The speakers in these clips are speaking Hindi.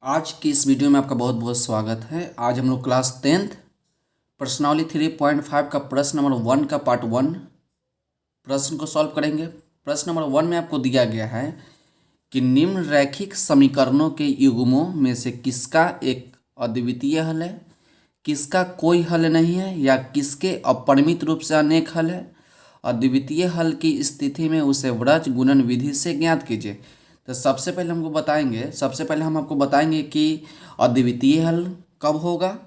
आज की इस वीडियो में आपका बहुत बहुत स्वागत है। आज हम लोग क्लास 10th प्रश्नावली 3.5 का प्रश्न नंबर 1 का पार्ट 1 प्रश्न को सॉल्व करेंगे। प्रश्न नंबर 1 में आपको दिया गया है कि निम्न रैखिक समीकरणों के युग्मों में से किसका एक अद्वितीय हल है, किसका कोई हल नहीं है या किसके अपरिमित रूप से अनेक हल है। अद्वितीय हल की स्थिति में उसे व्रज गुणन विधि से ज्ञात कीजिए। तो सबसे पहले हम आपको बताएंगे कि अद्वितीय हल कब होगा,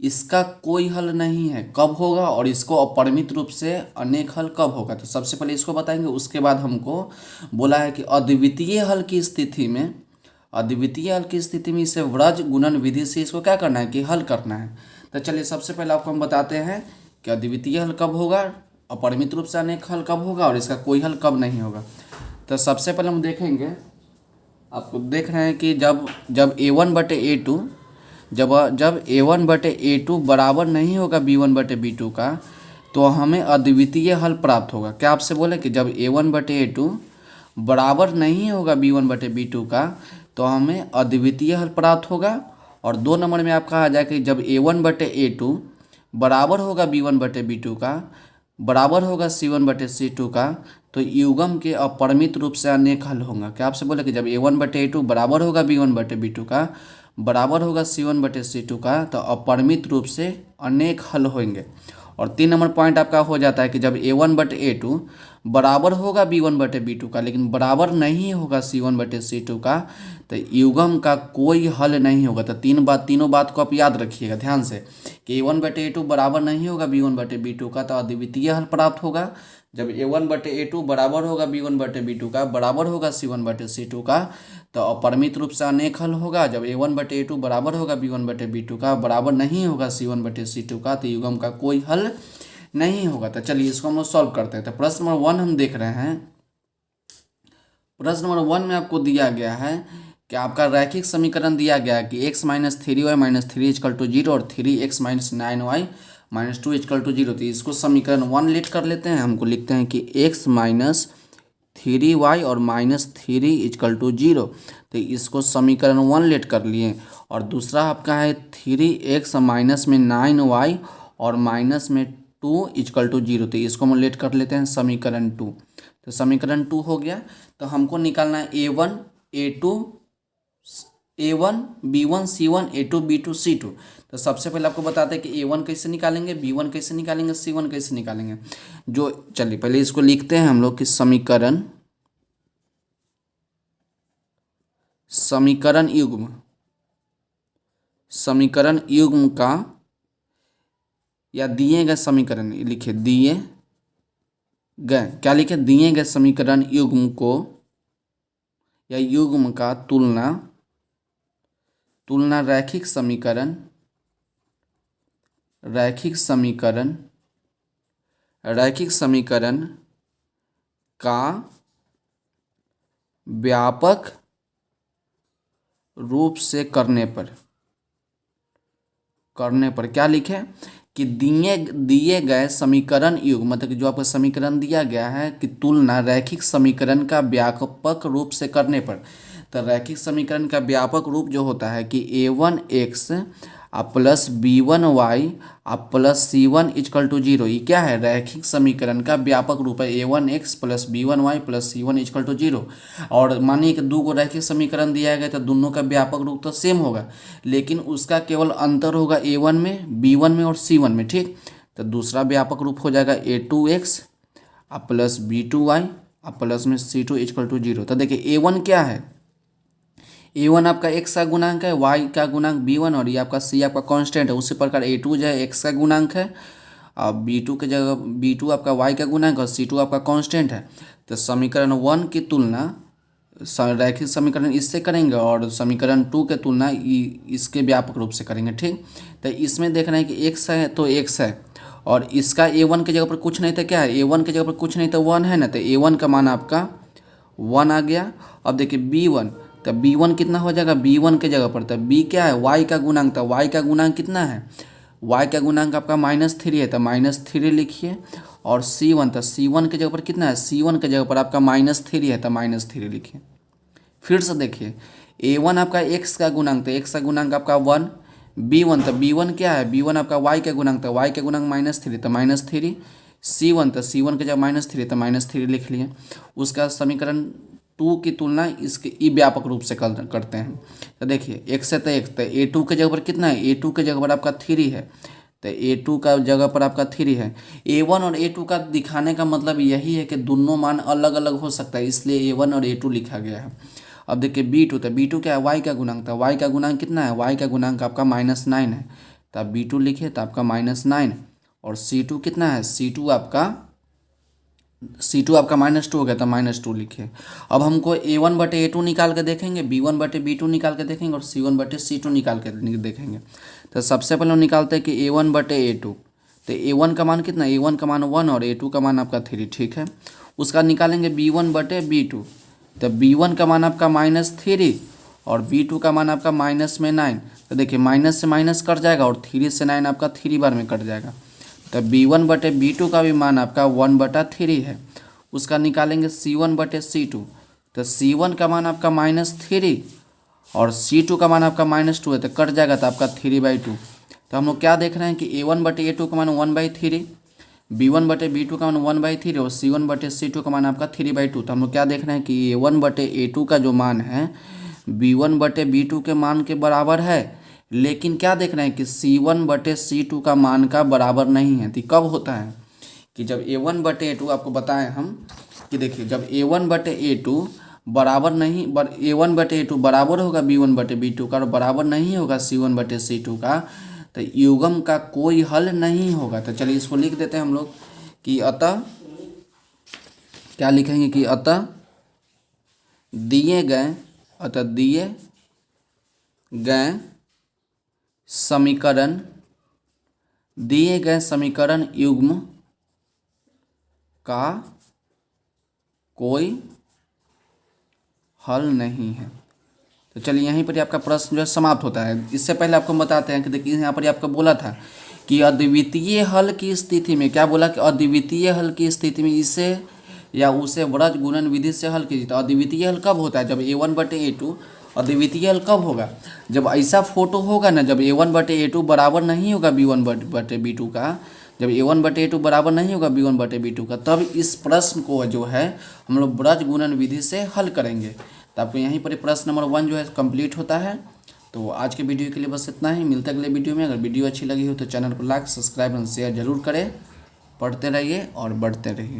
इसका कोई हल नहीं है कब होगा, और इसको अपरिमित रूप से अनेक हल कब होगा। तो सबसे पहले इसको बताएंगे, उसके बाद हमको बोला है कि अद्वितीय हल की स्थिति में इसे व्रज गुणन विधि से इसको क्या करना है कि हल करना है। तो चलिए सबसे पहले आपको हम बताते हैं कि अद्वितीय हल कब होगा, अपरिमित रूप से अनेक हल कब होगा और इसका कोई हल कब नहीं होगा। तो सबसे पहले हम देखेंगे, आपको देख रहे हैं कि जब a1/a2 जब a1/a2 बराबर नहीं होगा b1/b2 का, तो हमें अद्वितीय हल प्राप्त होगा। क्या आपसे बोले कि जब a1/a2 बराबर नहीं होगा b1/b2 का, तो हमें अद्वितीय हल प्राप्त होगा। और 2 नंबर में आपका आ जाए कि जब a1/a2 बराबर होगा b1/b2 का, बराबर होगा c1/c2 का, तो युग्म के अपरिमित रूप से अनेक हल होगा। क्या आपसे बोले कि जब a1/a2 बराबर होगा b1/b2 का, बराबर होगा c1/c2 का, तो अपरिमित रूप से अनेक हल होंगे। और 3 नंबर पॉइंट आपका हो जाता है कि जब a1/a2 बराबर होगा b1/b2 का, लेकिन बराबर नहीं होगा c1/c2 का, तो युग्म का कोई हल नहीं होगा। तो तीनों बात को आप याद रखिएगा ध्यान से कि a1/a2 बराबर नहीं होगा b1/b2 का, तो अद्वितीय हल प्राप्त होगा। जब a1/a2 बराबर होगा b1/b2 का, बराबर होगा c1/c2 का, तो अपरिमित रूप से अनेक हल होगा। जब a1/a2 बराबर होगा b1/b2 का, बराबर नहीं होगा c1/c2 का, तो युग्म का कोई हल नहीं होगा। तो चलिए इसको हम लोग सॉल्व करते हैं। तो प्रश्न नंबर 1 हम देख रहे हैं। प्रश्न नंबर 1 में आपको दिया गया है कि आपका रैखिक समीकरण दिया गया है कि x - 3y - 3 = 0 और 3x - 9y - 2 = 0। तो इसको समीकरण 1 लेट कर लेते हैं। हमको लिखते हैं कि x - 3y और -3 = 0। तो इसको समीकरण 1 लेट कर लिए। और दूसरा आपका है 3x माइनस में 9y और माइनस में 2 = 0। तो इसको हम लेट कर लेते हैं समीकरण 2। तो समीकरण 2 हो गया। तो हमको निकालना है a1 b1 c1 a2 b2 c2। तो सबसे पहले आपको बताते हैं कि a1 कैसे निकालेंगे, b1 कैसे निकालेंगे, c1 कैसे निकालेंगे। चलिए पहले इसको लिखते हैं हम लोग कि समीकरण युग्म का, या दिए गए समीकरण लिखे, क्या लिखे, दिए गए समीकरण युग्म को या युग्म का तुलना रैखिक समीकरण का व्यापक रूप से करने पर क्या लिखे कि दिए गए समीकरण युग्म, मतलब कि जो आपका समीकरण दिया गया है कि तुलना रैखिक समीकरण का व्यापक रूप से करने पर। तो रैखिक समीकरण का व्यापक रूप जो होता है कि a1x plus b1y plus c1 = 0, ये क्या है, रैखिक समीकरण का व्यापक रूप है। a1x plus b1y plus c1 = 0। और मानिए कि 2 रैखिक समीकरण दिया गया तो दोनों का व्यापक रूप तो सेम होगा, लेकिन उसका केवल अंतर होगा a1 में, b1 में और c1 में। ठीक, तो दूसरा व्यापक रूप हो जाएगा a2x प्लस b2y प्लस में c2 = 0। तो देखिए a1 क्या है, a1 आपका x का गुणांक है, y का गुणांक b1 और ये आपका c आपका कांस्टेंट है। उसी प्रकार a2 जो है x का गुणांक है, और b2 के जगह b2 आपका y का गुणांक और c2 आपका कांस्टेंट है। तो समीकरण 1 की तुलना रैखिक समीकरण इससे करेंगे और समीकरण 2 के तुलना इसके व्यापक रूप से करेंगे। ठीक, तो इसमें देख रहे हैं कि x है तो x है, और इसका a1 की जगह पर कुछ नहीं था, क्या है, a1 की जगह पर कुछ नहीं था, 1 है ना, तो a1 का मान आपका 1 आ गया। अब देखिए b1, तो b1 कितना हो जाएगा, b1 के जगह पर, तो b क्या है, y का गुणांक था, y का गुणांक कितना है, y का गुणांक आपका -3 है, तो -3 लिखिए। और c1, तो c1 के जगह पर कितना है, c1 के जगह पर आपका -3 है, तो -3 लिखिए। फिर से देखिए a1 आपका x का गुणांक, तो x का गुणांक आपका 1, b1 तो b1 क्या है, b1 आपका y का गुणांक, तो y का गुणांक -3 तो -3, c1 तो c1 के जब -3 तो -3 लिख लिए। उसका समीकरण 2 की तुलना इसके ई व्यापक रूप से करते हैं। तो देखिए x है तो x, तो a2 के जगह पर कितना है, a2 के जगह पर आपका 3 है, तो a2 का जगह पर आपका 3 है। a1 और a2 का दिखाने का मतलब यही है कि दोनों मान अलग अलग हो सकता है, इसलिए a1 और a2 लिखा गया है। अब देखिए b2, तो b2 क्या है, y का गुणांक, था y का गुणांक कितना है, y का गुणांक आपका -9 है, तो आप b2 लिखिए तो आपका -9। और c2 कितना है, c2 आपका -2 हो गया, तो -2 लिखिए। अब हमको a1 बटे a2 निकाल के देखेंगे, b1 बटे b2 निकाल के देखेंगे और c1 बटे c2 निकाल के देखेंगे। तो सबसे पहले हम निकालते हैं कि a1 बटे a2, तो a1 का मान कितना, a1 का मान 1 और a2 का मान आपका 3, ठीक है। उसका निकालेंगे b1 बटे b2, तो b1 का मान आपका -3 और b2 का मान आपका -9। तो देखिए माइनस से माइनस कट जाएगा और 3 से 9 आपका 3 बार में कट जाएगा। तो b1 बटे b2 का भी मान आपका 1/3 है। उसका निकालेंगे c1 बटे c2, तो c1 का मान आपका -3 और c2 का मान आपका -2 है, तो कट जाएगा तो आपका 3/2। तो हम लोग क्या देख रहे हैं कि a1 बटे a2 का मान 1/3, b1 बटे b2 का मान 1/3 और c1 बटे c2 का मान आपका 3/2। तो हम लोग क्या देख रहे हैं कि a1 बटे a2 का जो मान है b1 बटे b2 के मान के बराबर है, लेकिन क्या देख रहे हैं कि c1 बटे c2 का मान का बराबर नहीं है। तो कब होता है कि जब a1 बटे a2, आपको बताएं हम कि देखिए जब a1 बटे a2 बराबर नहीं, a1 बटे a2 बराबर होगा b1 बटे b2 का और बराबर नहीं होगा c1 बटे c2 का, तो युग्म का कोई हल नहीं होगा। तो चलिए इसको लिख देते हैं हम लोग कि अतः क्या लिखेंगे कि अतः दिए गए समीकरण युग्म का कोई हल नहीं है। तो चलिए यहीं पर ही आपका प्रश्न जो है समाप्त होता है। इससे पहले आपको हम बताते हैं कि देखिए यहाँ पर आपको बोला था कि अद्वितीय हल की स्थिति में, क्या बोला कि अद्वितीय हल की स्थिति में इसे या उसे वृज गुणन विधि से हल कीजिए। तो अद्वितीय हल कब होता है, जब a1 बटे a2, अद्वितीय हल कब होगा, जब ऐसा फोटो होगा ना, जब a1 बटे a2 बराबर नहीं होगा b1 बटे b2 का, जब a1 बटे a2 बराबर नहीं होगा b1 बटे b2 का, तब इस प्रश्न को जो है हम लोग वृज गुणन विधि से हल करेंगे। तो आपको यहीं पर प्रश्न नंबर 1 जो है कंप्लीट होता है। तो आज के वीडियो के लिए बस इतना ही, मिलते अगले वीडियो में। अगर वीडियो अच्छी लगी हो तो चैनल को लाइक, सब्सक्राइब और शेयर जरूर करें। पढ़ते रहिए और बढ़ते रहिए।